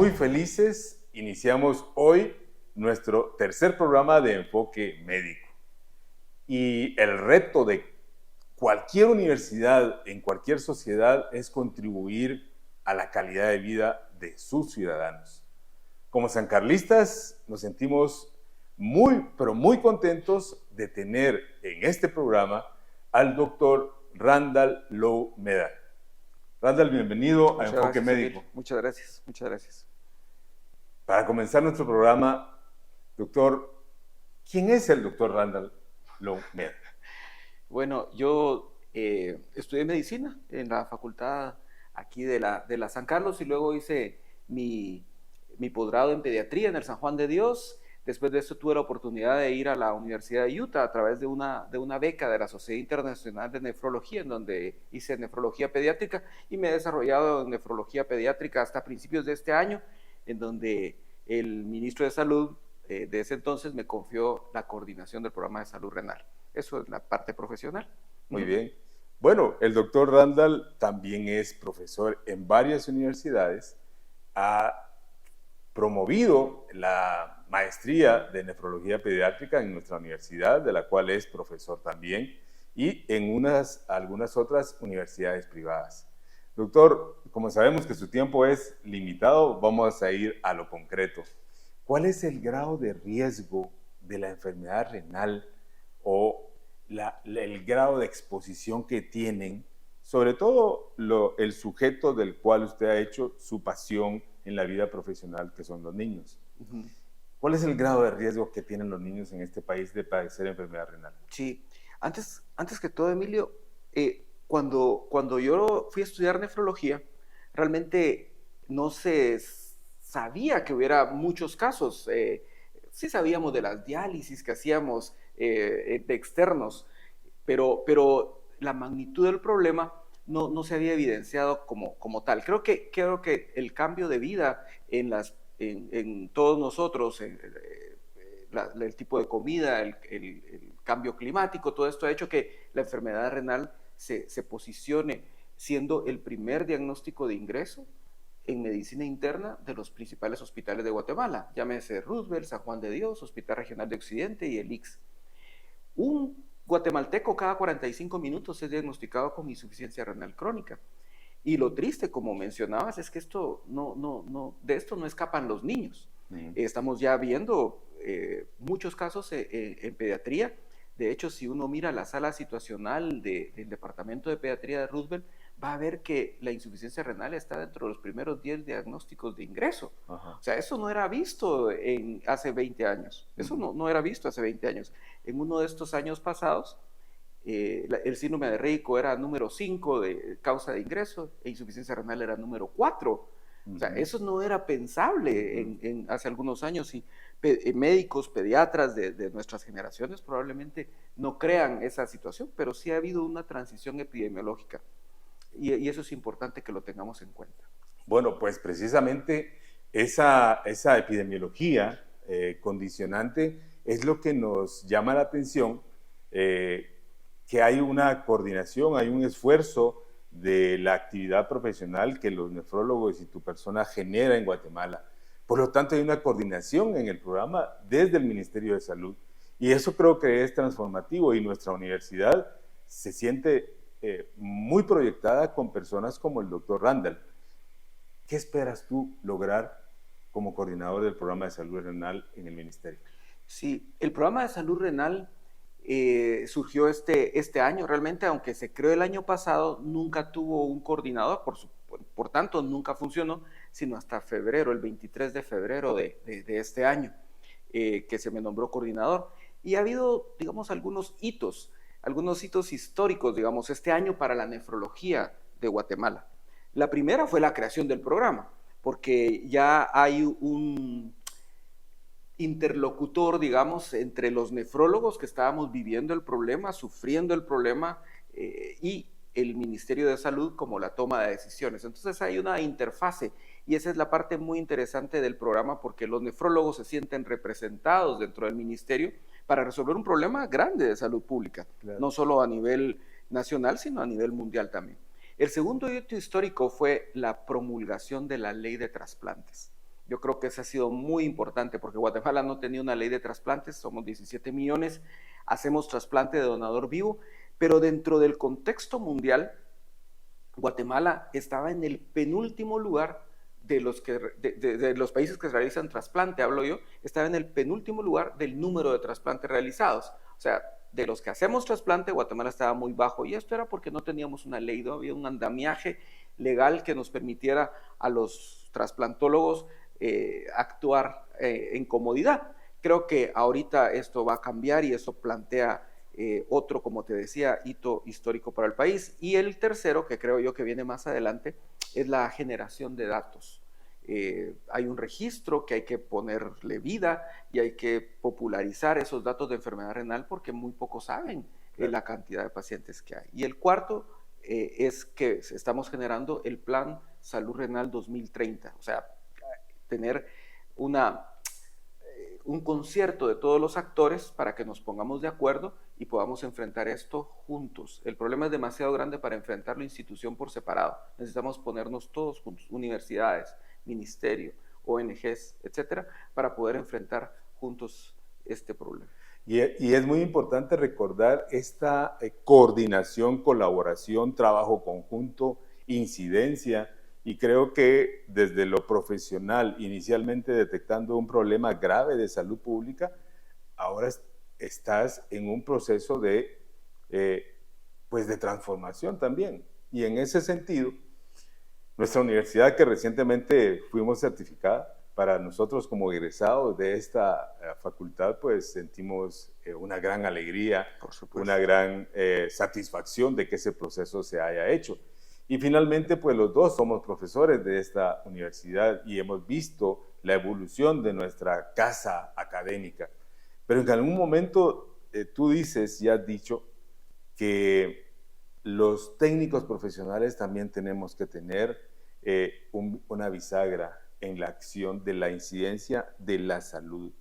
muy felices. Iniciamos hoy nuestro tercer programa de Enfoque Médico. Y el reto de cualquier universidad, en cualquier sociedad, es contribuir a la calidad de vida de sus ciudadanos. Como sancarlistas nos sentimos pero muy contentos de tener en este programa al doctor Randall Lowe Medal. Randall, bienvenido a Enfoque Médico. Muchas gracias, muchas gracias. Para comenzar nuestro programa, doctor, ¿quién es el doctor Randall Lowe Medal? Bueno, yo estudié medicina en la facultad aquí de la San Carlos y luego hice mi posgrado en pediatría en el San Juan de Dios. Después de eso tuve la oportunidad de ir a la Universidad de Utah a través de una beca de la Sociedad Internacional de Nefrología, en donde hice nefrología pediátrica y me he desarrollado en nefrología pediátrica hasta principios de este año, en donde el ministro de Salud de ese entonces me confió la coordinación del programa de salud renal. Eso es la parte profesional. Muy bien. Bueno, el doctor Randall también es profesor en varias universidades, ha promovido la maestría de nefrología pediátrica en nuestra universidad, de la cual es profesor también, y en algunas otras universidades privadas. Doctor, como sabemos que su tiempo es limitado, vamos a ir a lo concreto. ¿Cuál es el grado de riesgo de la enfermedad renal o el grado de exposición que tienen, sobre todo el sujeto del cual usted ha hecho su pasión en la vida profesional, que son los niños? Uh-huh. ¿Cuál es el grado de riesgo que tienen los niños en este país de padecer enfermedad renal? Sí, antes que todo, Emilio, cuando yo fui a estudiar nefrología, realmente no se sabía que hubiera muchos casos. Sí sabíamos de las diálisis que hacíamos de externos, pero la magnitud del problema no se había evidenciado como tal. Creo que el cambio de vida en todos nosotros, el tipo de comida, el cambio climático, todo esto ha hecho que la enfermedad renal se posicione siendo el primer diagnóstico de ingreso en medicina interna de los principales hospitales de Guatemala, llámese Roosevelt, San Juan de Dios, Hospital Regional de Occidente y el ICS. Un guatemalteco cada 45 minutos es diagnosticado con insuficiencia renal crónica. Y lo triste, como mencionabas, es que de esto no escapan los niños. Estamos ya viendo muchos casos en pediatría. De hecho, si uno mira la sala situacional del Departamento de Pediatría de Roosevelt, va a ver que la insuficiencia renal está dentro de los primeros 10 diagnósticos de ingreso. Ajá. O sea, eso no era visto hace 20 años. Eso no era visto hace 20 años. En uno de estos años pasados, el síndrome de Rico era número 5 de causa de ingreso e insuficiencia renal era número 4. O sea, eso no era pensable hace algunos años y médicos, pediatras de nuestras generaciones probablemente no crean esa situación, pero sí ha habido una transición epidemiológica y eso es importante que lo tengamos en cuenta. Bueno, pues precisamente esa epidemiología condicionante es lo que nos llama la atención, que hay una coordinación, hay un esfuerzo de la actividad profesional que los nefrólogos y tu persona genera en Guatemala. Por lo tanto, hay una coordinación en el programa desde el Ministerio de Salud y eso creo que es transformativo y nuestra universidad se siente muy proyectada con personas como el doctor Randall. ¿Qué esperas tú lograr como coordinador del programa de salud renal en el ministerio? Sí, el programa de salud renal surgió este año. Realmente, aunque se creó el año pasado, nunca tuvo un coordinador, por tanto nunca funcionó, sino hasta febrero, el 23 de febrero de este año, que se me nombró coordinador. Y ha habido, digamos, algunos hitos históricos, digamos, este año para la nefrología de Guatemala. La primera fue la creación del programa, porque ya hay un interlocutor, digamos, entre los nefrólogos que estábamos viviendo el problema, sufriendo el problema, y el Ministerio de Salud como la toma de decisiones. Entonces hay una interfase y esa es la parte muy interesante del programa porque los nefrólogos se sienten representados dentro del ministerio para resolver un problema grande de salud pública, claro, no solo a nivel nacional, sino a nivel mundial también. El segundo hito histórico fue la promulgación de la ley de trasplantes. Yo creo que eso ha sido muy importante porque Guatemala no tenía una ley de trasplantes, somos 17 millones, hacemos trasplante de donador vivo, pero dentro del contexto mundial, Guatemala estaba en el penúltimo lugar de los países que realizan trasplante, hablo yo, estaba en el penúltimo lugar del número de trasplantes realizados. O sea, de los que hacemos trasplante, Guatemala estaba muy bajo, y esto era porque no teníamos una ley, no había un andamiaje legal que nos permitiera a los trasplantólogos actuar en comodidad. Creo que ahorita esto va a cambiar y eso plantea otro, como te decía, hito histórico para el país. Y el tercero, que creo yo que viene más adelante, es la generación de datos. Hay un registro que hay que ponerle vida y hay que popularizar esos datos de enfermedad renal porque muy pocos saben la cantidad de pacientes que hay. Y el cuarto es que estamos generando el Plan Salud Renal 2030, o sea, tener un concierto de todos los actores para que nos pongamos de acuerdo y podamos enfrentar esto juntos. El problema es demasiado grande para enfrentarlo institución por separado. Necesitamos ponernos todos juntos, universidades, ministerio, ONGs, etcétera, para poder enfrentar juntos este problema. Y es muy importante recordar esta coordinación, colaboración, trabajo conjunto, incidencia, y creo que desde lo profesional, inicialmente detectando un problema grave de salud pública, ahora estás en un proceso pues de transformación también. Y en ese sentido, nuestra universidad, que recientemente fuimos certificada, para nosotros como egresados de esta facultad, pues sentimos una gran alegría, una gran satisfacción de que ese proceso se haya hecho. Y finalmente, pues los dos somos profesores de esta universidad y hemos visto la evolución de nuestra casa académica. Pero en algún momento tú dices y has dicho que los técnicos profesionales también tenemos que tener una bisagra en la acción de la incidencia de la salud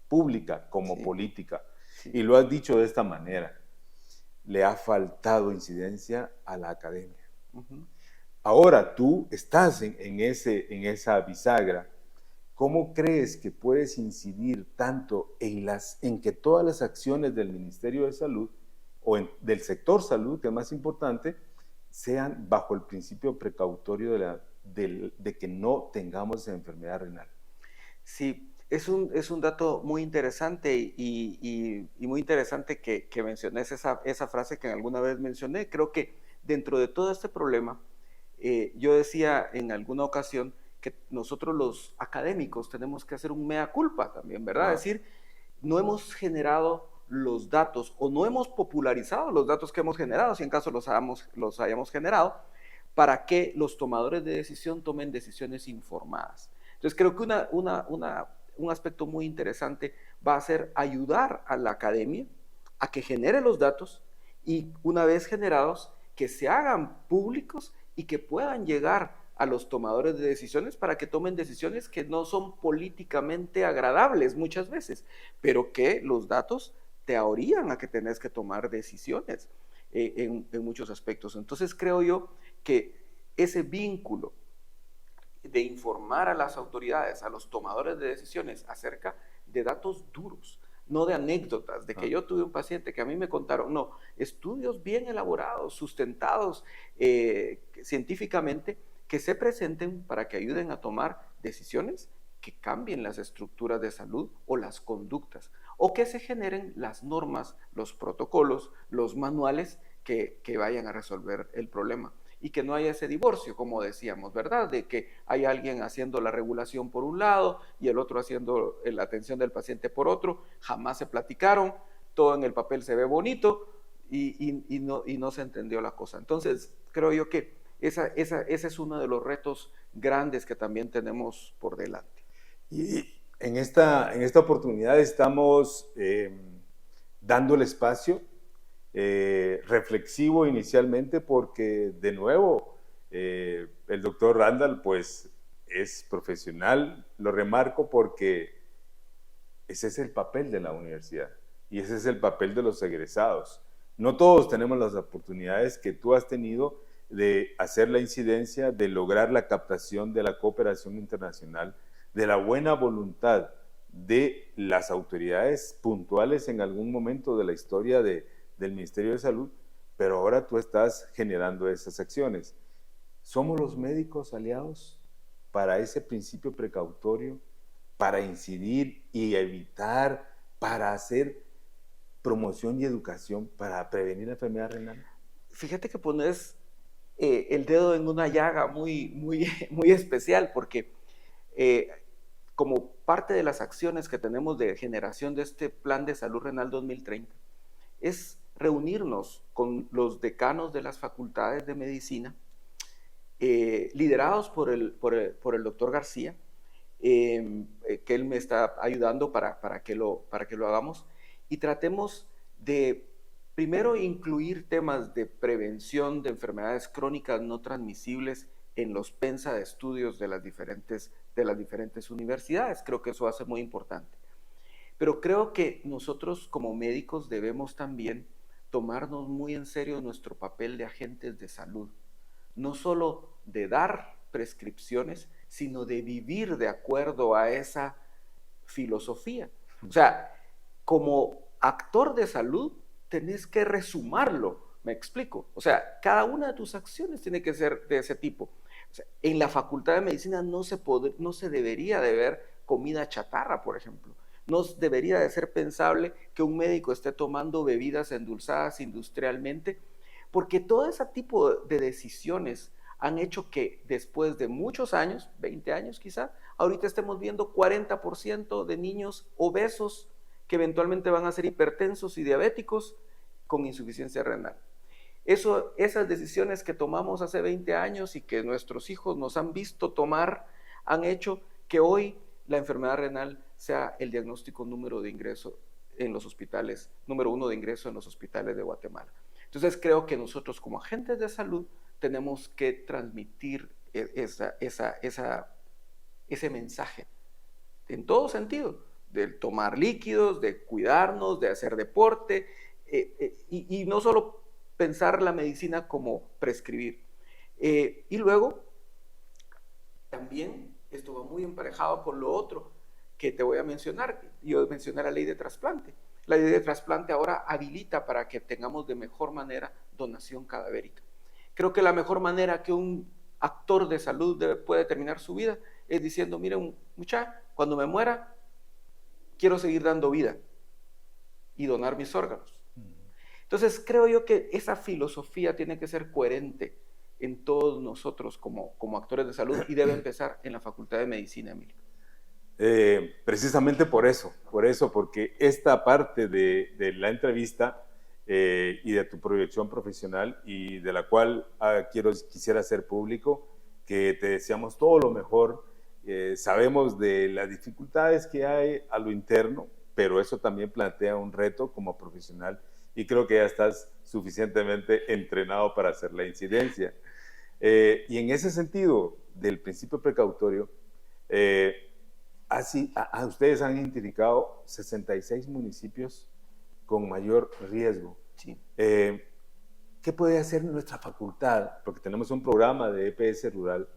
pública como política. Y lo has dicho de esta manera: le ha faltado incidencia a la academia. Ahora tú estás en esa bisagra. ¿Cómo crees que puedes incidir tanto en que todas las acciones del Ministerio de Salud o del sector salud, que es más importante, sean bajo el principio precautorio de que no tengamos enfermedad renal? Sí, es un dato muy interesante y muy interesante que menciones esa frase que alguna vez mencioné. Creo que dentro de todo este problema, yo decía en alguna ocasión que nosotros los académicos tenemos que hacer un mea culpa también, ¿verdad? Es decir, no hemos generado los datos o no hemos popularizado los datos que hemos generado, si en caso los hayamos generado, para que los tomadores de decisión tomen decisiones informadas. Entonces creo que un aspecto muy interesante va a ser ayudar a la academia a que genere los datos y una vez generados, que se hagan públicos y que puedan llegar a los tomadores de decisiones para que tomen decisiones que no son políticamente agradables muchas veces, pero que los datos te orillan a que tenés que tomar decisiones en muchos aspectos. Entonces creo yo que ese vínculo de informar a las autoridades, a los tomadores de decisiones acerca de datos duros, no de anécdotas, de que yo tuve un paciente que a mí me contaron, no, estudios bien elaborados, sustentados científicamente, que se presenten para que ayuden a tomar decisiones que cambien las estructuras de salud o las conductas, o que se generen las normas, los protocolos, los manuales que vayan a resolver el problema. Y que no haya ese divorcio, como decíamos, ¿verdad? De que hay alguien haciendo la regulación por un lado y el otro haciendo la atención del paciente por otro. Jamás se platicaron, todo en el papel se ve bonito y no se entendió la cosa. Entonces, creo yo que ese es uno de los retos grandes que también tenemos por delante. Y en esta oportunidad estamos dando el espacio reflexivo inicialmente porque, de nuevo, el doctor Randall pues es profesional. Lo remarco porque ese es el papel de la universidad y ese es el papel de los egresados. No todos tenemos las oportunidades que tú has tenido de hacer la incidencia, de lograr la captación de la cooperación internacional, de la buena voluntad de las autoridades puntuales en algún momento de la historia del Ministerio de Salud, pero ahora tú estás generando esas acciones. ¿Somos los médicos aliados para ese principio precautorio, para incidir y evitar, para hacer promoción y educación para prevenir la enfermedad renal? Fíjate que pones el dedo en una llaga muy especial, porque como parte de las acciones que tenemos de generación de este Plan de Salud Renal 2030, es reunirnos con los decanos de las facultades de medicina, liderados por el doctor García, que él me está ayudando para que lo hagamos, y tratemos de primero incluir temas de prevención de enfermedades crónicas no transmisibles en los PENSA de estudios de las diferentes universidades. Creo que eso va a ser muy importante. Pero creo que nosotros como médicos debemos también tomarnos muy en serio nuestro papel de agentes de salud, no solo de dar prescripciones, sino de vivir de acuerdo a esa filosofía. O sea, como actor de salud, tenés que resumarlo, me explico. O sea, cada una de tus acciones tiene que ser de ese tipo. O sea, en la Facultad de Medicina no se debería de ver comida chatarra, por ejemplo. No debería de ser pensable que un médico esté tomando bebidas endulzadas industrialmente, porque todo ese tipo de decisiones han hecho que después de muchos años, 20 años quizá, ahorita estemos viendo 40% de niños obesos que eventualmente van a ser hipertensos y diabéticos con insuficiencia renal. Esas decisiones que tomamos hace 20 años y que nuestros hijos nos han visto tomar, han hecho que hoy la enfermedad renal sea el diagnóstico número 1 de ingreso en los hospitales de Guatemala. Entonces creo que nosotros como agentes de salud tenemos que transmitir ese mensaje en todo sentido, de tomar líquidos, de cuidarnos, de hacer deporte, y no solo pensar la medicina como prescribir. Y luego, también esto va muy emparejado con lo otro que te voy a mencionar. Yo mencioné la ley de trasplante. La ley de trasplante ahora habilita para que tengamos de mejor manera donación cadavérica. Creo que la mejor manera que un actor de salud puede terminar su vida es diciendo, miren, muchacha, cuando me muera, quiero seguir dando vida y donar mis órganos. Entonces, creo yo que esa filosofía tiene que ser coherente en todos nosotros como actores de salud y debe empezar en la Facultad de Medicina, Emilio. Precisamente por eso, porque esta parte de la entrevista y de tu proyección profesional y de la cual quisiera hacer público, que te deseamos todo lo mejor. Sabemos de las dificultades que hay a lo interno, pero eso también plantea un reto como profesional y creo que ya estás suficientemente entrenado para hacer la incidencia. Y en ese sentido, del principio precautorio, ustedes han identificado 66 municipios con mayor riesgo. Sí. ¿Qué puede hacer nuestra facultad? Porque tenemos un programa de EPS rural.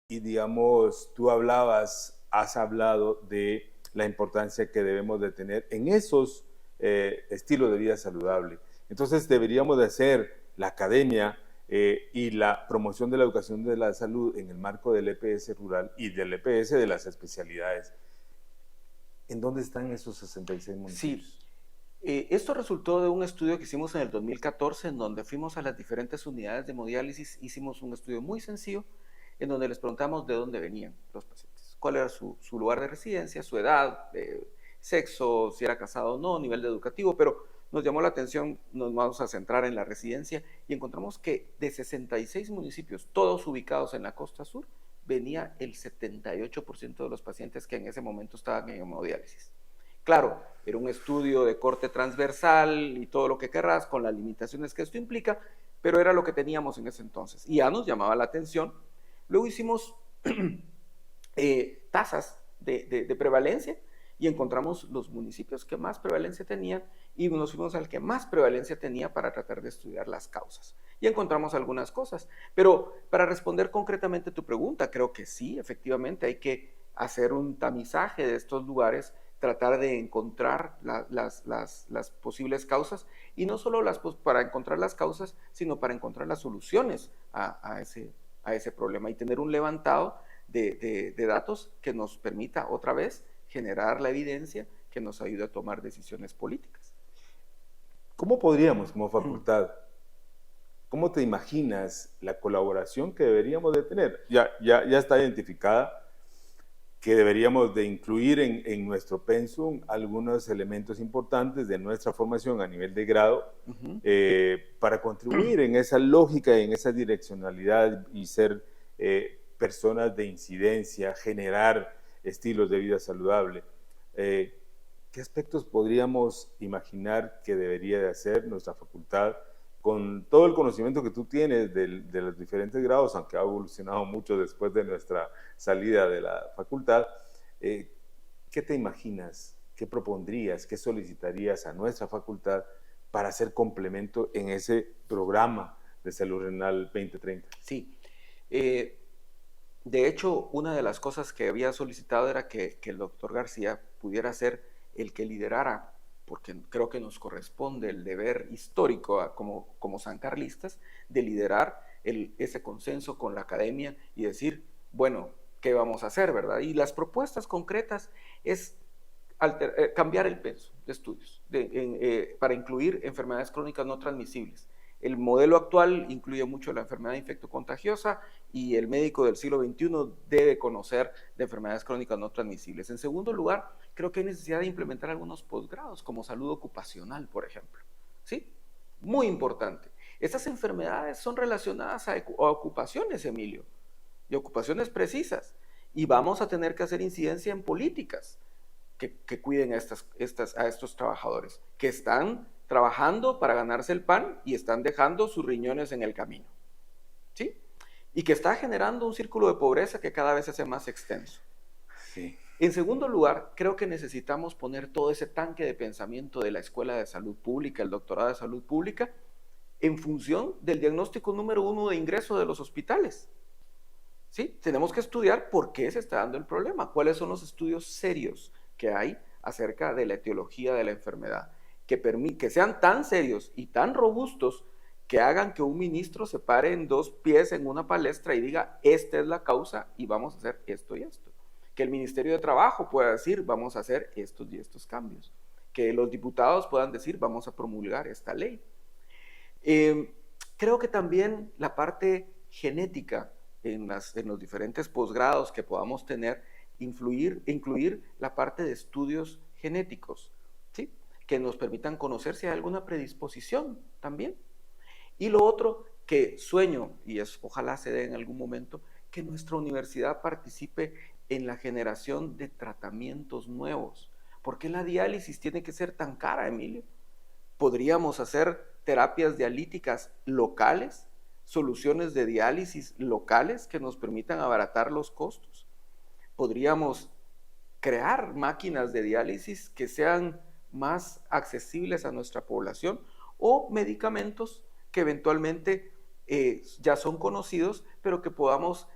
Y digamos, tú has hablado de la importancia que debemos de tener en esos estilos de vida saludable. Entonces deberíamos de hacer la academia y la promoción de la educación de la salud en el marco del EPS rural y del EPS de las especialidades. ¿En dónde están esos 66 municipios? Sí. Esto resultó de un estudio que hicimos en el 2014, en donde fuimos a las diferentes unidades de hemodiálisis, hicimos un estudio muy sencillo, en donde les preguntamos de dónde venían los pacientes, cuál era su lugar de residencia, su edad, sexo, si era casado o no, nivel educativo, pero nos llamó la atención, nos vamos a centrar en la residencia, y encontramos que de 66 municipios, todos ubicados en la costa sur, venía el 78% de los pacientes que en ese momento estaban en hemodiálisis. Claro, era un estudio de corte transversal y todo lo que querrás, con las limitaciones que esto implica, pero era lo que teníamos en ese entonces, y ya nos llamaba la atención. Luego hicimos tasas de prevalencia y encontramos los municipios que más prevalencia tenían y nos fuimos al que más prevalencia tenía para tratar de estudiar las causas. Y encontramos algunas cosas. Pero para responder concretamente tu pregunta, creo que sí, efectivamente hay que hacer un tamizaje de estos lugares, tratar de encontrar las posibles causas, y no solo para encontrar las causas, sino para encontrar las soluciones a ese problema, y tener un levantado de datos que nos permita otra vez generar la evidencia que nos ayude a tomar decisiones políticas. ¿Cómo podríamos, como facultad, cómo te imaginas la colaboración que deberíamos de tener? Ya está identificada que deberíamos de incluir en nuestro pensum algunos elementos importantes de nuestra formación a nivel de grado, para contribuir en esa lógica y en esa direccionalidad y ser personas de incidencia, generar estilos de vida saludable. ¿Qué aspectos podríamos imaginar que debería de hacer nuestra facultad con todo el conocimiento que tú tienes de los diferentes grados, aunque ha evolucionado mucho después de nuestra salida de la facultad? ¿Qué te imaginas? ¿Qué propondrías? ¿Qué solicitarías a nuestra facultad para hacer complemento en ese programa de Salud Renal 2030? Sí. De hecho, una de las cosas que había solicitado era que el doctor García pudiera ser el que liderara, porque creo que nos corresponde el deber histórico como sancarlistas de liderar ese consenso con la academia y decir, bueno, ¿qué vamos a hacer, verdad? Y las propuestas concretas es cambiar el peso de estudios para incluir enfermedades crónicas no transmisibles. El modelo actual incluye mucho la enfermedad infectocontagiosa, y el médico del siglo XXI debe conocer de enfermedades crónicas no transmisibles. En segundo lugar, creo que hay necesidad de implementar algunos posgrados, como salud ocupacional, por ejemplo. ¿Sí? Muy importante. Estas enfermedades son relacionadas a ocupaciones, Emilio, y ocupaciones precisas. Y vamos a tener que hacer incidencia en políticas que cuiden a estos trabajadores, que están trabajando para ganarse el pan y están dejando sus riñones en el camino, ¿sí? Y que está generando un círculo de pobreza que cada vez se hace más extenso. Sí. En segundo lugar, creo que necesitamos poner todo ese tanque de pensamiento de la Escuela de Salud Pública, el doctorado de Salud Pública, en función del diagnóstico número 1 de ingreso de los hospitales. ¿Sí? Tenemos que estudiar por qué se está dando el problema, cuáles son los estudios serios que hay acerca de la etiología de la enfermedad, que sean tan serios y tan robustos que hagan que un ministro se pare en dos pies en una palestra y diga, esta es la causa y vamos a hacer esto y esto. Que el Ministerio de Trabajo pueda decir, vamos a hacer estos y estos cambios. Que los diputados puedan decir, vamos a promulgar esta ley. Creo que también la parte genética en los diferentes posgrados que podamos tener, incluir la parte de estudios genéticos, ¿sí? Que nos permitan conocer si hay alguna predisposición también. Y lo otro que sueño, y ojalá se dé en algún momento, que nuestra universidad participe en la generación de tratamientos nuevos. ¿Por qué la diálisis tiene que ser tan cara, Emilio? Podríamos hacer terapias dialíticas locales, soluciones de diálisis locales que nos permitan abaratar los costos. Podríamos crear máquinas de diálisis que sean más accesibles a nuestra población, o medicamentos que eventualmente ya son conocidos, pero que podamos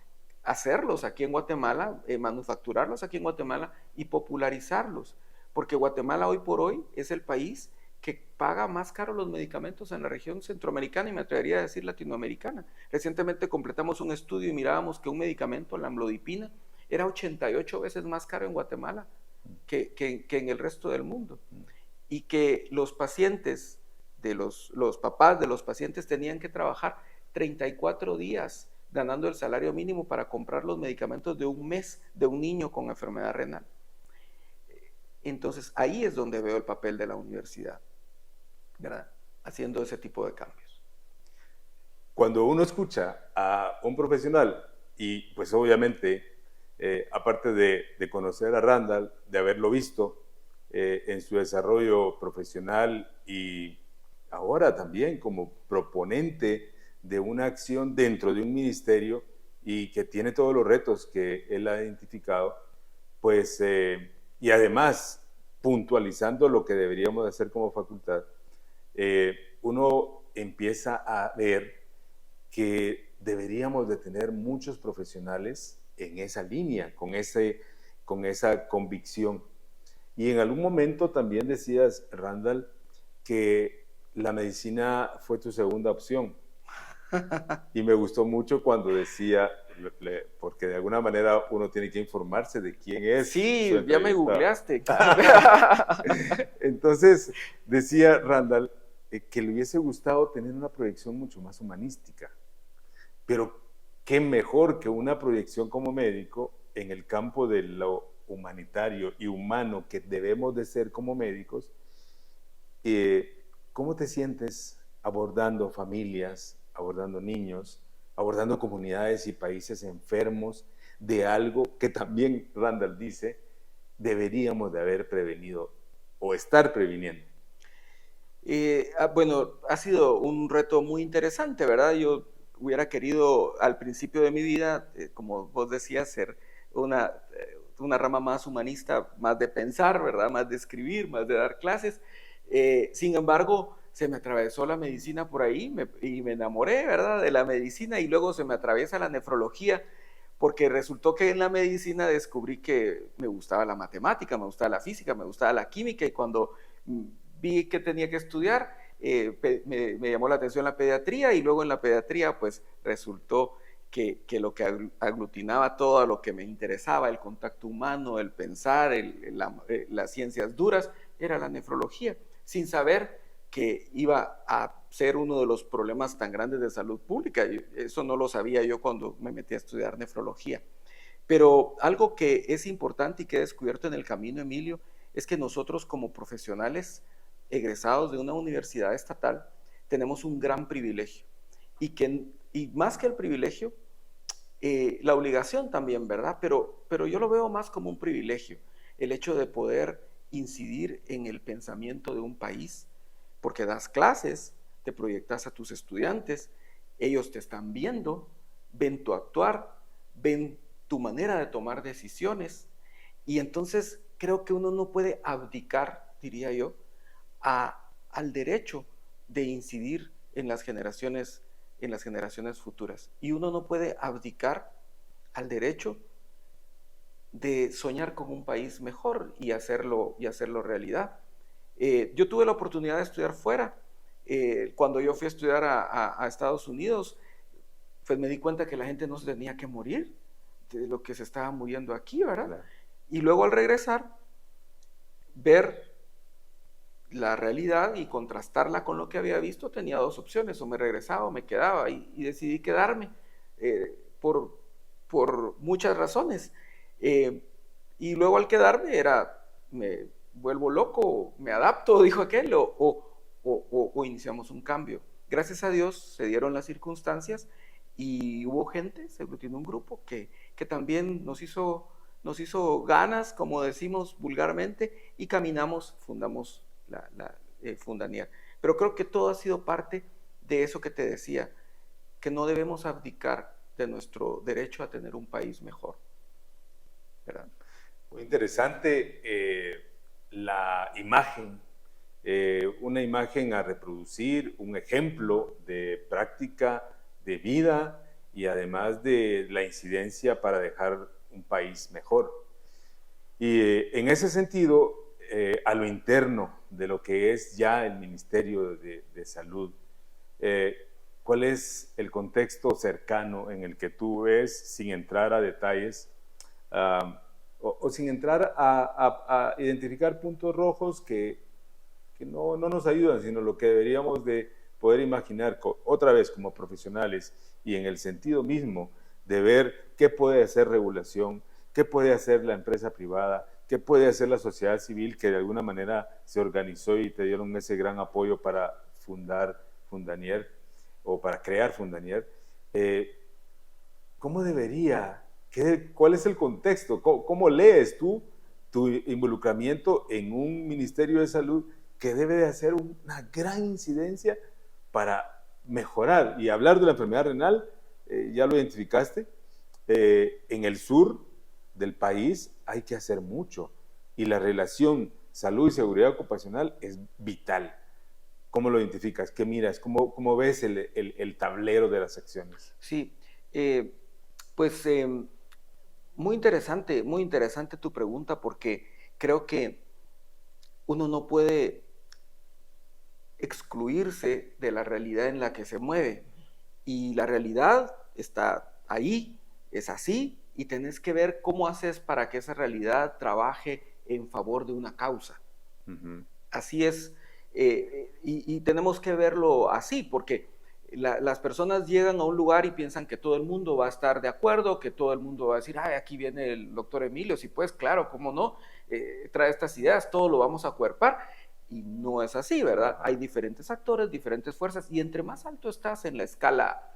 hacerlos aquí en Guatemala, manufacturarlos aquí en Guatemala y popularizarlos, porque Guatemala hoy por hoy es el país que paga más caro los medicamentos en la región centroamericana y me atrevería a decir latinoamericana. Recientemente completamos un estudio y mirábamos que un medicamento, la amlodipina, era 88 veces más caro en Guatemala que en el resto del mundo, y que los pacientes, los papás de los pacientes tenían que trabajar 34 días ganando el salario mínimo para comprar los medicamentos de un mes de un niño con enfermedad renal. Entonces ahí es donde veo el papel de la universidad, ¿verdad? Haciendo ese tipo de cambios. Cuando uno escucha a un profesional y pues obviamente aparte de conocer a Randall, de haberlo visto en su desarrollo profesional y ahora también como proponente de una acción dentro de un ministerio y que tiene todos los retos que él ha identificado, pues, y además puntualizando lo que deberíamos hacer como facultad, uno empieza a ver que deberíamos de tener muchos profesionales en esa línea, con ese con esa convicción. Y en algún momento también decías, Randall, que la medicina fue tu segunda opción. Y me gustó mucho cuando decía, porque de alguna manera uno tiene que informarse de quién es su Sí, ya me entrevistado. googleaste. Entonces, decía Randall que le hubiese gustado tener una proyección mucho más humanística. Pero qué mejor que una proyección como médico en el campo de lo humanitario y humano que debemos de ser como médicos. ¿Cómo te sientes abordando familias, abordando niños, abordando comunidades y países enfermos de algo que también Randall dice deberíamos de haber prevenido o estar previniendo? Bueno, ha sido un reto muy interesante, ¿verdad? Yo hubiera querido al principio de mi vida, como vos decías, ser una rama más humanista, más de pensar, ¿verdad? Más de escribir, más de dar clases. Sin embargo, se me atravesó la medicina por ahí y me enamoré, ¿verdad? De la medicina, y luego se me atraviesa la nefrología, porque resultó que en la medicina descubrí que me gustaba la matemática, me gustaba la física, me gustaba la química, y cuando vi que tenía que estudiar, me llamó la atención la pediatría, y luego en la pediatría pues resultó que lo que aglutinaba todo lo que me interesaba, el contacto humano, el pensar, las ciencias duras, era la nefrología, sin saber que iba a ser uno de los problemas tan grandes de salud pública. Eso no lo sabía yo cuando me metí a estudiar nefrología. Pero algo que es importante y que he descubierto en el camino, Emilio, es que nosotros como profesionales egresados de una universidad estatal tenemos un gran privilegio, y más que el privilegio, la obligación también, ¿verdad? Pero yo lo veo más como un privilegio, el hecho de poder incidir en el pensamiento de un país, porque das clases, te proyectas a tus estudiantes, ellos te están viendo, ven tu actuar, ven tu manera de tomar decisiones, y entonces creo que uno no puede abdicar, diría yo, al derecho de incidir en las generaciones futuras. Y uno no puede abdicar al derecho de soñar con un país mejor y hacerlo realidad. Yo tuve la oportunidad de estudiar fuera. Cuando yo fui a estudiar a Estados Unidos, pues me di cuenta que la gente no se tenía que morir de lo que se estaba muriendo aquí, ¿verdad? Claro. Y luego al regresar, ver la realidad y contrastarla con lo que había visto, tenía dos opciones: o me regresaba o me quedaba, y decidí quedarme por muchas razones. Y luego al quedarme me vuelvo loco, me adapto, dijo aquel, o iniciamos un cambio. Gracias a Dios se dieron las circunstancias y hubo gente, se aglutinó un grupo que también nos hizo ganas, como decimos vulgarmente, y caminamos, fundamos Fundanier. Pero creo que todo ha sido parte de eso que te decía, que no debemos abdicar de nuestro derecho a tener un país mejor, ¿verdad? Muy interesante la imagen, una imagen a reproducir, un ejemplo de práctica de vida y además de la incidencia para dejar un país mejor. Y en ese sentido, a lo interno de lo que es ya el Ministerio de Salud, ¿cuál es el contexto cercano en el que tú ves, sin entrar a detalles, o sin entrar a identificar puntos rojos que no nos ayudan, sino lo que deberíamos de poder imaginar otra vez como profesionales, y en el sentido mismo de ver qué puede hacer regulación, qué puede hacer la empresa privada, qué puede hacer la sociedad civil que de alguna manera se organizó y te dieron ese gran apoyo para fundar Fundanier o para crear Fundanier? ¿Cómo debería? ¿Cuál es el contexto? ¿Cómo lees tú tu involucramiento en un Ministerio de Salud que debe de hacer una gran incidencia para mejorar? Y hablar de la enfermedad renal, ya lo identificaste, en el sur del país hay que hacer mucho, y la relación salud y seguridad ocupacional es vital. ¿Cómo lo identificas? ¿Qué miras? ¿Cómo ves el tablero de las acciones? Sí, muy interesante tu pregunta porque creo que uno no puede excluirse de la realidad en la que se mueve. Y la realidad está ahí, es así, y tenés que ver cómo haces para que esa realidad trabaje en favor de una causa. Así es, y tenemos que verlo así, porque las personas llegan a un lugar y piensan que todo el mundo va a estar de acuerdo, que todo el mundo va a decir, ay, aquí viene el doctor Emilio, sí, pues claro, cómo no, trae estas ideas, todo lo vamos a acuerpar, y no es así, ¿verdad? Hay diferentes actores, diferentes fuerzas, y entre más alto estás en la escala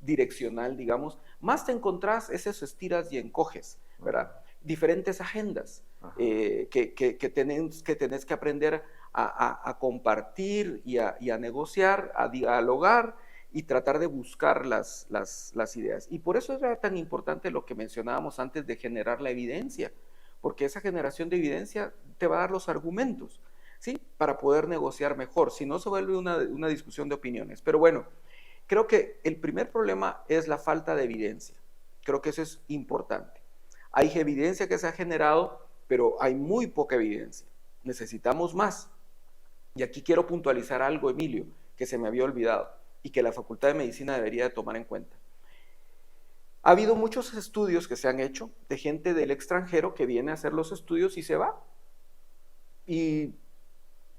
direccional, digamos, más te encontrás esos estiras y encoges, ¿verdad? Diferentes agendas que tenés que aprender a compartir y a negociar, a dialogar y tratar de buscar las ideas. Y por eso era tan importante lo que mencionábamos antes de generar la evidencia, porque esa generación de evidencia te va a dar los argumentos, ¿sí? Para poder negociar mejor, si no se vuelve una discusión de opiniones. Pero bueno, creo que el primer problema es la falta de evidencia. Creo que eso es importante. Hay evidencia que se ha generado, pero hay muy poca evidencia. Necesitamos más. Y aquí quiero puntualizar algo, Emilio, que se me había olvidado y que la Facultad de Medicina debería de tomar en cuenta. Ha habido muchos estudios que se han hecho de gente del extranjero que viene a hacer los estudios y se va. Y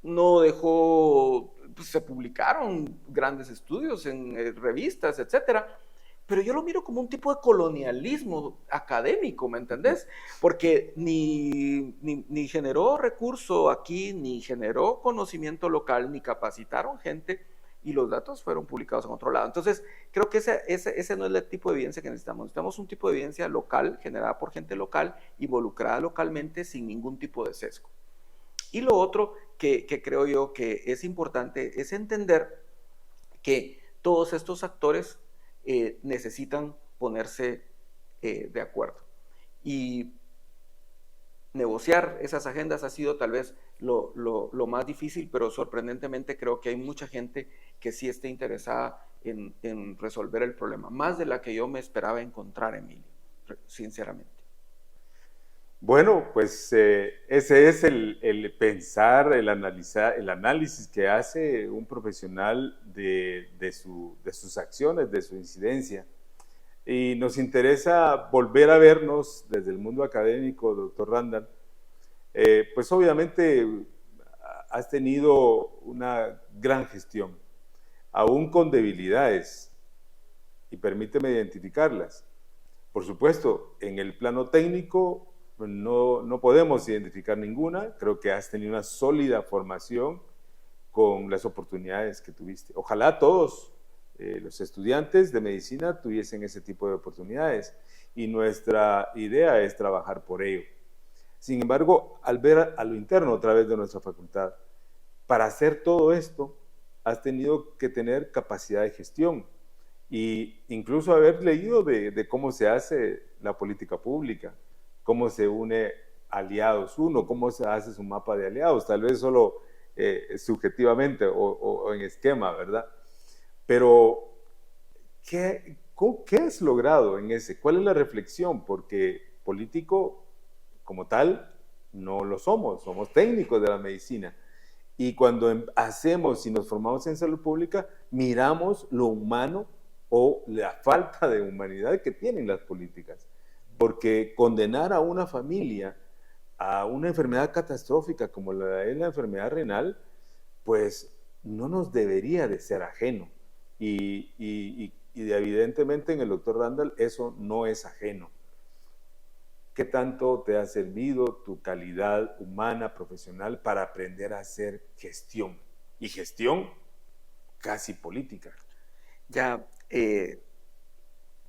no dejó, pues, se publicaron grandes estudios en revistas, etcétera, pero yo lo miro como un tipo de colonialismo académico, ¿me entendés? Porque ni generó recurso aquí, ni generó conocimiento local, ni capacitaron gente, y los datos fueron publicados en otro lado. Entonces, creo que ese no es el tipo de evidencia que necesitamos. Necesitamos un tipo de evidencia local, generada por gente local, involucrada localmente, sin ningún tipo de sesgo. Y lo otro que creo yo que es importante es entender que todos estos actores necesitan ponerse de acuerdo. Y negociar esas agendas ha sido tal vez lo más difícil, pero sorprendentemente creo que hay mucha gente que sí está interesada en resolver el problema, más de la que yo me esperaba encontrar, Emilio, sinceramente. Bueno, pues ese es el pensar, el analizar, el análisis que hace un profesional de sus acciones, de su incidencia. Y nos interesa volver a vernos desde el mundo académico, doctor Randall. Pues obviamente has tenido una gran gestión, aún con debilidades, y permíteme identificarlas. Por supuesto, en el plano técnico no podemos identificar ninguna. Creo que has tenido una sólida formación con las oportunidades que tuviste. Ojalá todos los estudiantes de medicina tuviesen ese tipo de oportunidades, y nuestra idea es trabajar por ello. Sin embargo, al ver a lo interno a través de nuestra facultad, para hacer todo esto, has tenido que tener capacidad de gestión e incluso haber leído de cómo se hace la política pública, cómo se une aliados uno, cómo se hace su mapa de aliados, tal vez solo subjetivamente o en esquema, ¿verdad? Pero, ¿qué has logrado en ese? ¿Cuál es la reflexión? Porque político como tal no lo somos técnicos de la medicina. Y cuando hacemos y nos formamos en salud pública, miramos lo humano o la falta de humanidad que tienen las políticas. Porque condenar a una familia a una enfermedad catastrófica como la enfermedad renal, pues no nos debería de ser ajeno. Y evidentemente en el doctor Randall eso no es ajeno. ¿Qué tanto te ha servido tu calidad humana, profesional, para aprender a hacer gestión? Y gestión casi política. Ya,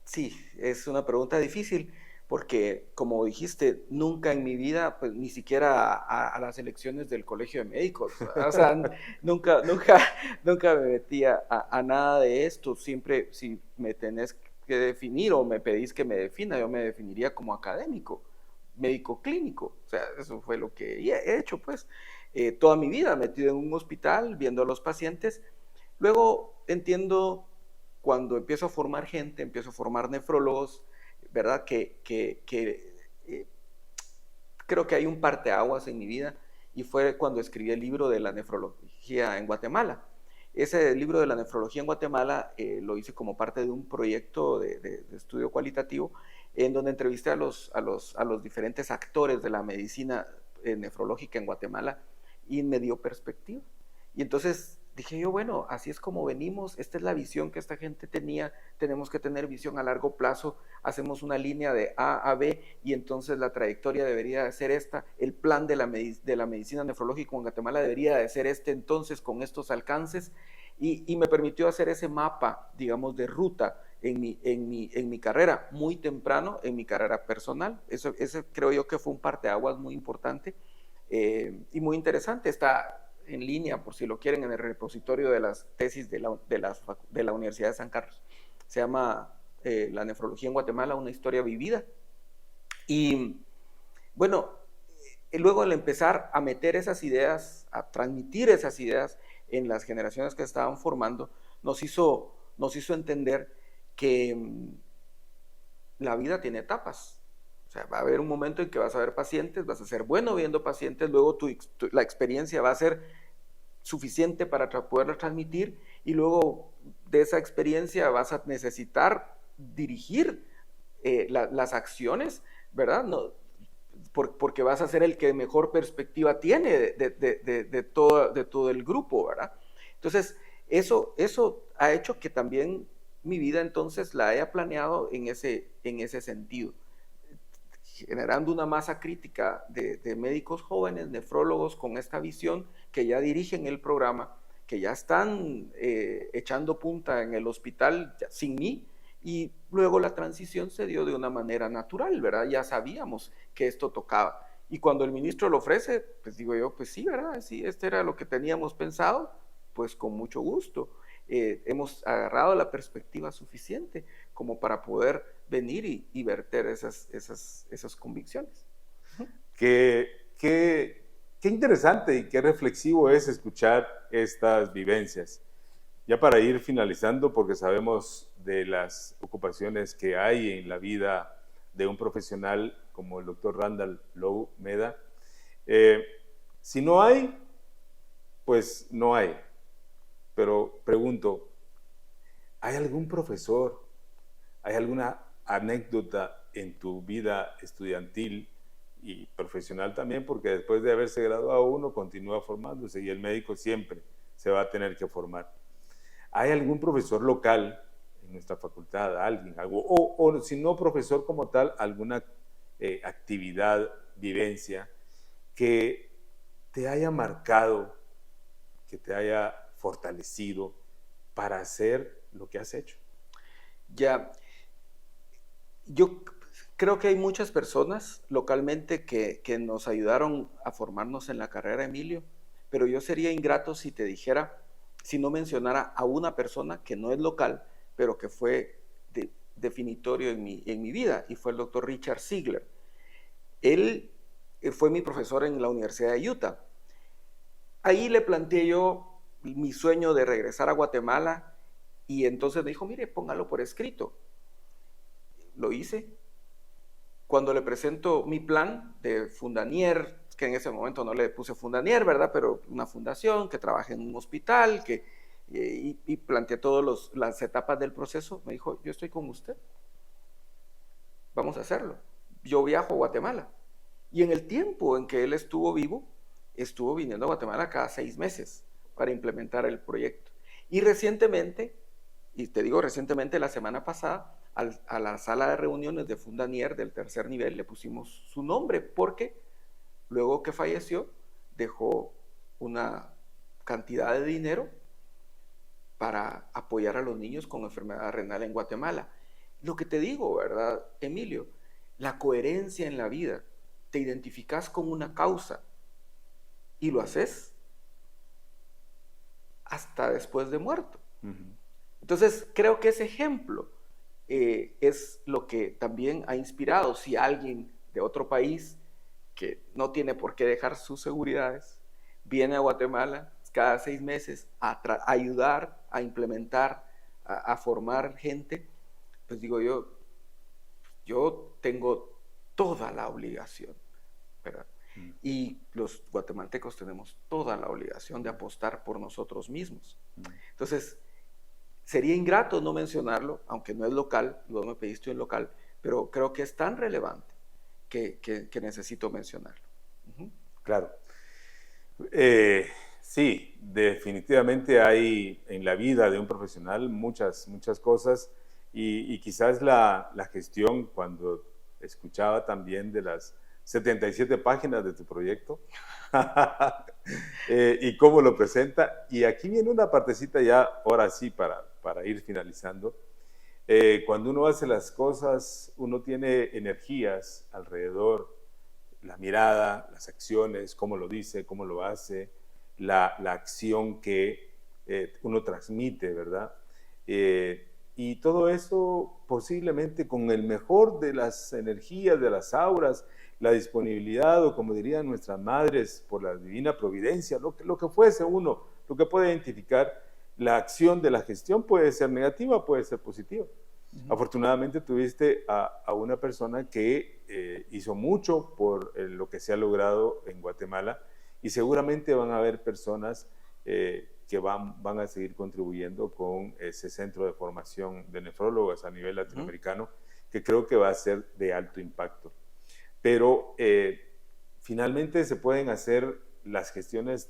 sí, es una pregunta difícil, porque como dijiste, nunca en mi vida, pues ni siquiera a las elecciones del Colegio de Médicos, o sea, nunca me metía a nada de esto. Siempre, si me tenés que definir o me pedís que me defina, yo me definiría como académico, médico clínico. O sea, eso fue lo que he hecho, pues, toda mi vida metido en un hospital, viendo a los pacientes. Luego entiendo, cuando empiezo a formar gente, empiezo a formar nefrólogos, ¿verdad? Creo que hay un parteaguas en mi vida y fue cuando escribí el libro de la nefrología en Guatemala. Ese libro de la nefrología en Guatemala lo hice como parte de un proyecto de estudio cualitativo en donde entrevisté a los diferentes actores de la medicina nefrológica en Guatemala y me dio perspectiva. Y entonces dije yo, bueno, así es como venimos, esta es la visión que esta gente tenía, tenemos que tener visión a largo plazo, hacemos una línea de A a B y entonces la trayectoria debería de ser esta, el plan de la medicina nefrológica en Guatemala debería de ser este entonces con estos alcances y me permitió hacer ese mapa, digamos, de ruta en mi carrera, muy temprano en mi carrera personal. Eso creo yo que fue un parteaguas muy importante y muy interesante. Está en línea, por si lo quieren, en el repositorio de las tesis de la Universidad de San Carlos. Se llama La nefrología en Guatemala, una historia vivida. Y bueno, luego al empezar a meter esas ideas, a transmitir esas ideas en las generaciones que estaban formando, nos hizo entender que la vida tiene etapas. O sea, va a haber un momento en que vas a ver pacientes, vas a ser bueno viendo pacientes, luego la experiencia va a ser suficiente para poderla transmitir y luego de esa experiencia vas a necesitar dirigir las acciones, ¿verdad? No, porque vas a ser el que mejor perspectiva tiene de todo el grupo, ¿verdad? Entonces, eso ha hecho que también mi vida entonces la haya planeado en ese sentido, generando una masa crítica de médicos jóvenes, nefrólogos con esta visión que ya dirigen el programa, que ya están echando punta en el hospital sin mí, y luego la transición se dio de una manera natural, ¿verdad? Ya sabíamos que esto tocaba. Y cuando el ministro lo ofrece, pues digo yo, pues sí, ¿verdad? Sí, este era lo que teníamos pensado, pues con mucho gusto. Hemos agarrado la perspectiva suficiente como para poder venir y verter esas convicciones. Qué interesante y qué reflexivo es escuchar estas vivencias. Ya para ir finalizando, porque sabemos de las ocupaciones que hay en la vida de un profesional como el doctor Randall Lowe Meda, si no hay, pues no hay. Pero pregunto, ¿hay algún profesor, hay alguna anécdota en tu vida estudiantil y profesional también? Porque después de haberse graduado uno continúa formándose y el médico siempre se va a tener que formar. ¿Hay algún profesor local en nuestra facultad, alguien, algo, o si no profesor como tal, alguna actividad, vivencia que te haya marcado, que te haya fortalecido para hacer lo que has hecho? Ya, yo creo que hay muchas personas localmente que nos ayudaron a formarnos en la carrera, Emilio, pero yo sería ingrato si te dijera, si no mencionara a una persona que no es local, pero que fue definitorio en mi vida, y fue el doctor Richard Ziegler. Él fue mi profesor en la Universidad de Utah. Ahí le planteé yo mi sueño de regresar a Guatemala, y entonces me dijo, mire, póngalo por escrito. Lo hice. Cuando le presento mi plan de Fundanier, que en ese momento no le puse Fundanier, ¿verdad? Pero una fundación que trabaja en un hospital, y planteé todas las etapas del proceso, me dijo, yo estoy con usted. Vamos a hacerlo. Yo viajo a Guatemala. Y en el tiempo en que él estuvo vivo, estuvo viniendo a Guatemala cada 6 meses para implementar el proyecto. Y recientemente, y te digo recientemente, la semana pasada, a la sala de reuniones de Fundanier del tercer nivel le pusimos su nombre porque luego que falleció dejó una cantidad de dinero para apoyar a los niños con enfermedad renal en Guatemala. Lo que te digo, ¿verdad, Emilio? La coherencia en la vida. Te identificas con una causa y lo haces hasta después de muerto. Uh-huh. Entonces, creo que ese ejemplo es lo que también ha inspirado. Si alguien de otro país que no tiene por qué dejar sus seguridades viene a Guatemala cada 6 meses a ayudar, a implementar, a formar gente, pues digo yo, yo tengo toda la obligación, ¿verdad? Mm. Y los guatemaltecos tenemos toda la obligación de apostar por nosotros mismos. Entonces, sería ingrato no mencionarlo, aunque no es local, luego me pediste un local, pero creo que es tan relevante que necesito mencionarlo. Uh-huh. Claro. Sí, definitivamente hay en la vida de un profesional muchas cosas y quizás la gestión, cuando escuchaba también de las 77 páginas de tu proyecto y cómo lo presenta. Y aquí viene una partecita ya, ahora sí, para ir finalizando. Cuando uno hace las cosas, uno tiene energías alrededor, la mirada, las acciones, cómo lo dice, cómo lo hace, la acción que uno transmite, ¿verdad? Y todo eso posiblemente con el mejor de las energías, de las auras, la disponibilidad, o como dirían nuestras madres, por la divina providencia, lo que fuese uno, lo que puede identificar, la acción de la gestión puede ser negativa, puede ser positiva. Uh-huh. Afortunadamente tuviste a una persona que hizo mucho por lo que se ha logrado en Guatemala, y seguramente van a haber personas que van a seguir contribuyendo con ese centro de formación de nefrólogos a nivel latinoamericano, que creo que va a ser de alto impacto. Pero finalmente se pueden hacer las gestiones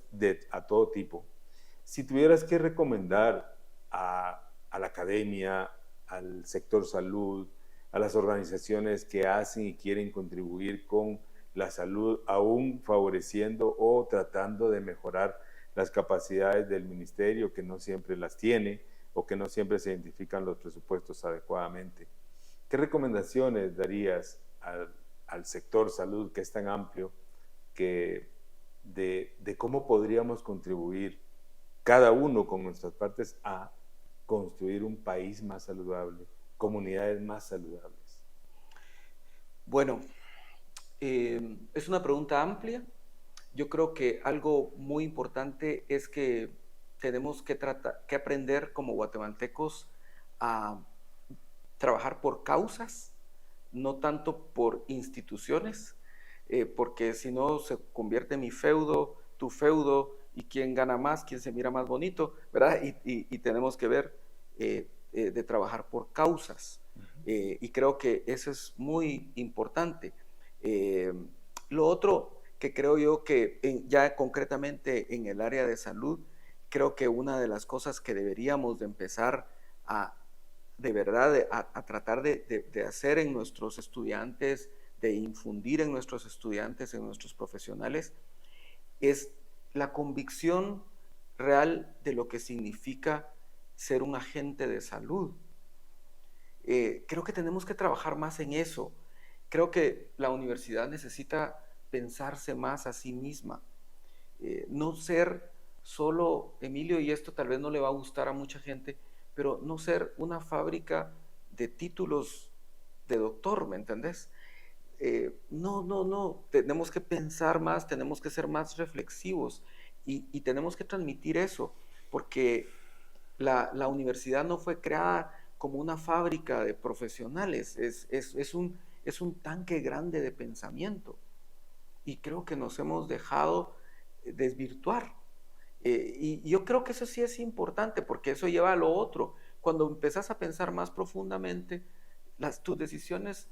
a todo tipo. Si tuvieras que recomendar a la academia, al sector salud, a las organizaciones que hacen y quieren contribuir con la salud, aún favoreciendo o tratando de mejorar las capacidades del ministerio, que no siempre las tiene o que no siempre se identifican los presupuestos adecuadamente. ¿Qué recomendaciones darías al sector salud, que es tan amplio, de cómo podríamos contribuir cada uno con nuestras partes a construir un país más saludable, comunidades más saludables? Bueno, es una pregunta amplia. Yo creo que algo muy importante es que tenemos que aprender como guatemaltecos a trabajar por causas, no tanto por instituciones, porque si no se convierte en mi feudo, tu feudo, y quién gana más, quién se mira más bonito, ¿verdad? Y tenemos que ver de trabajar por causas. Y creo que eso es muy importante. Lo otro que creo yo que ya concretamente en el área de salud, creo que una de las cosas que deberíamos de empezar de verdad a tratar de hacer en nuestros estudiantes, de infundir en nuestros estudiantes, en nuestros profesionales, es la convicción real de lo que significa ser un agente de salud. Creo que tenemos que trabajar más en eso. Creo que la universidad necesita pensarse más a sí misma. No ser solo, Emilio, y esto tal vez no le va a gustar a mucha gente, pero no ser una fábrica de títulos de doctor, ¿me entendés? No, tenemos que pensar más, tenemos que ser más reflexivos y tenemos que transmitir eso, porque la universidad no fue creada como una fábrica de profesionales, es un tanque grande de pensamiento y creo que nos hemos dejado desvirtuar. Y yo creo que eso sí es importante porque eso lleva a lo otro. Cuando empezás a pensar más profundamente, tus decisiones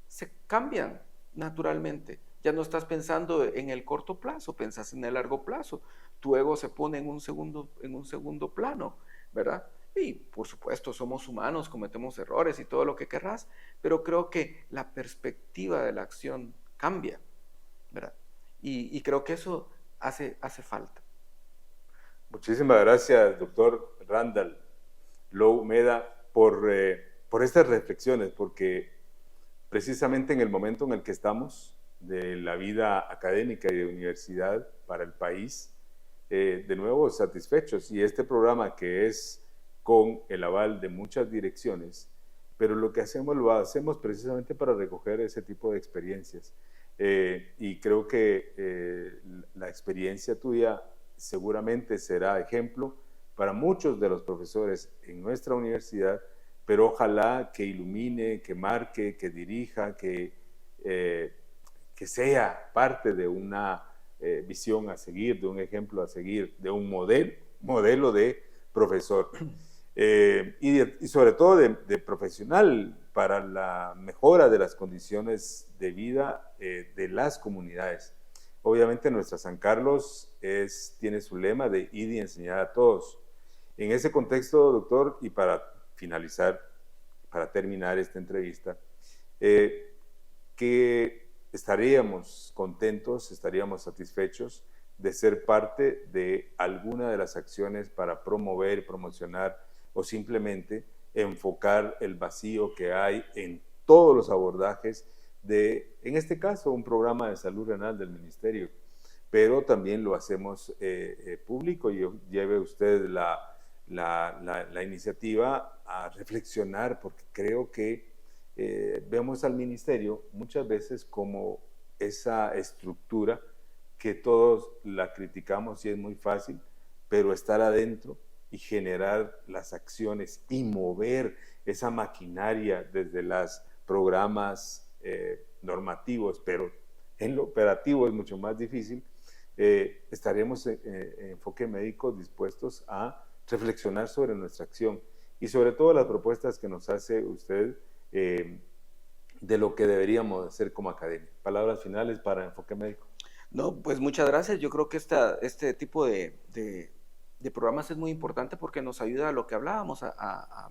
se cambian naturalmente. Ya no estás pensando en el corto plazo, pensás en el largo plazo. Tu ego se pone en un segundo plano, ¿verdad? Y por supuesto somos humanos, cometemos errores y todo lo que querrás, pero creo que la perspectiva de la acción cambia, ¿verdad? Y creo que eso hace falta. Muchísimas gracias, doctor Randall Lowe Meda, por estas reflexiones, porque precisamente en el momento en el que estamos de la vida académica y de universidad para el país, de nuevo satisfechos, y este programa que es con el aval de muchas direcciones, pero lo que hacemos lo hacemos precisamente para recoger ese tipo de experiencias, y creo que la experiencia tuya seguramente será ejemplo para muchos de los profesores en nuestra universidad pero ojalá que ilumine, que marque, que dirija, que sea parte de una visión a seguir, de un ejemplo a seguir, de un modelo de profesor. Y sobre todo de profesional para la mejora de las condiciones de vida de las comunidades. Obviamente nuestra San Carlos tiene su lema de ir y enseñar a todos. En ese contexto, doctor, y para finalizar, para terminar esta entrevista, que estaríamos contentos, estaríamos satisfechos de ser parte de alguna de las acciones para promover, promocionar o simplemente enfocar el vacío que hay en todos los abordajes en este caso, un programa de salud renal del ministerio, pero también lo hacemos público y lleve usted la iniciativa a reflexionar, porque creo que vemos al ministerio muchas veces como esa estructura que todos la criticamos y es muy fácil, pero estar adentro y generar las acciones y mover esa maquinaria desde los programas normativos, pero en lo operativo es mucho más difícil. Estaremos en Enfoque Médico dispuestos a reflexionar sobre nuestra acción y sobre todo las propuestas que nos hace usted de lo que deberíamos hacer como academia. Palabras finales para Enfoque Médico. No, pues muchas gracias. Yo creo que este tipo de programas es muy importante porque nos ayuda a lo que hablábamos, a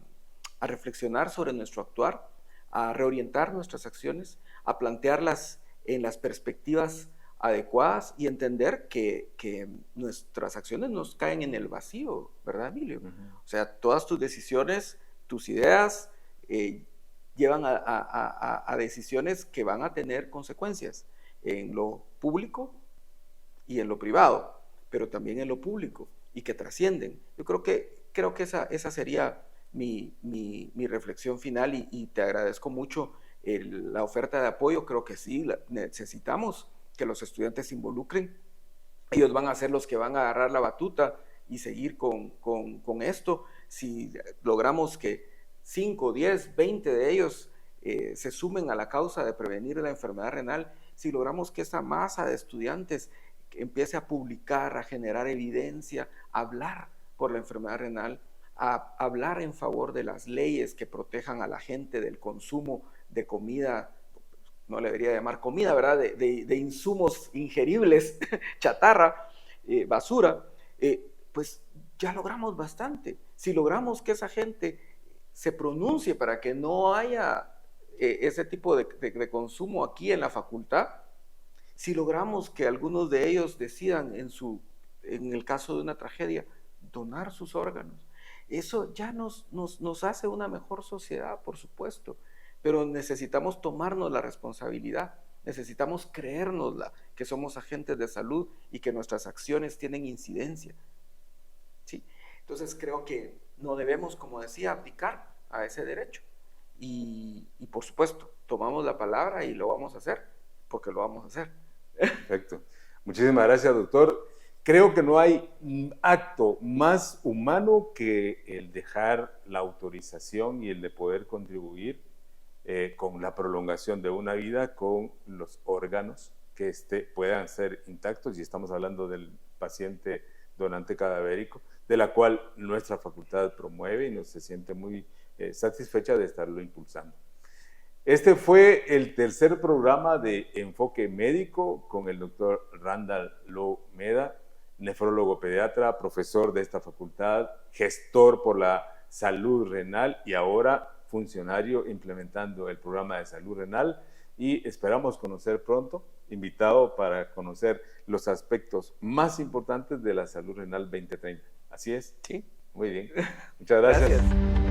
reflexionar sobre nuestro actuar, a reorientar nuestras acciones, a plantearlas en las perspectivas adecuadas y entender que nuestras acciones nos caen en el vacío, ¿verdad, Emilio? O sea, todas tus decisiones, tus ideas llevan a decisiones que van a tener consecuencias en lo público y en lo privado, pero también en lo público y que trascienden. Yo creo que esa sería mi reflexión final y te agradezco mucho la oferta de apoyo. Creo que sí, necesitamos que los estudiantes se involucren. Ellos van a ser los que van a agarrar la batuta y seguir con esto. Si logramos que 5, 10, 20 de ellos se sumen a la causa de prevenir la enfermedad renal, si logramos que esa masa de estudiantes empiece a publicar, a generar evidencia, a hablar por la enfermedad renal, a hablar en favor de las leyes que protejan a la gente del consumo de comida, no le debería llamar comida, ¿verdad? De insumos ingeribles, chatarra, basura, pues ya logramos bastante. Si logramos que esa gente se pronuncie para que no haya ese tipo de consumo aquí en la facultad, si logramos que algunos de ellos decidan en el caso de una tragedia, donar sus órganos, eso ya nos hace una mejor sociedad, por supuesto, pero necesitamos tomarnos la responsabilidad, necesitamos creérnosla, que somos agentes de salud y que nuestras acciones tienen incidencia. ¿Sí? Entonces creo que no debemos, como decía, abdicar a ese derecho y por supuesto, tomamos la palabra y lo vamos a hacer, porque lo vamos a hacer. Perfecto. Muchísimas gracias, doctor. Creo que no hay acto más humano que el dejar la autorización y el de poder contribuir con la prolongación de una vida con los órganos que puedan ser intactos, y estamos hablando del paciente donante cadavérico, de la cual nuestra facultad promueve y nos se siente muy satisfecha de estarlo impulsando. Este fue el tercer programa de Enfoque Médico con el doctor Randall Lowe Meda, nefrólogo pediatra, profesor de esta facultad, gestor por la salud renal y ahora funcionario implementando el programa de salud renal, y esperamos conocer pronto, invitado para conocer los aspectos más importantes de la salud renal 2030. ¿Así es? Sí. Muy bien. Muchas gracias. Gracias.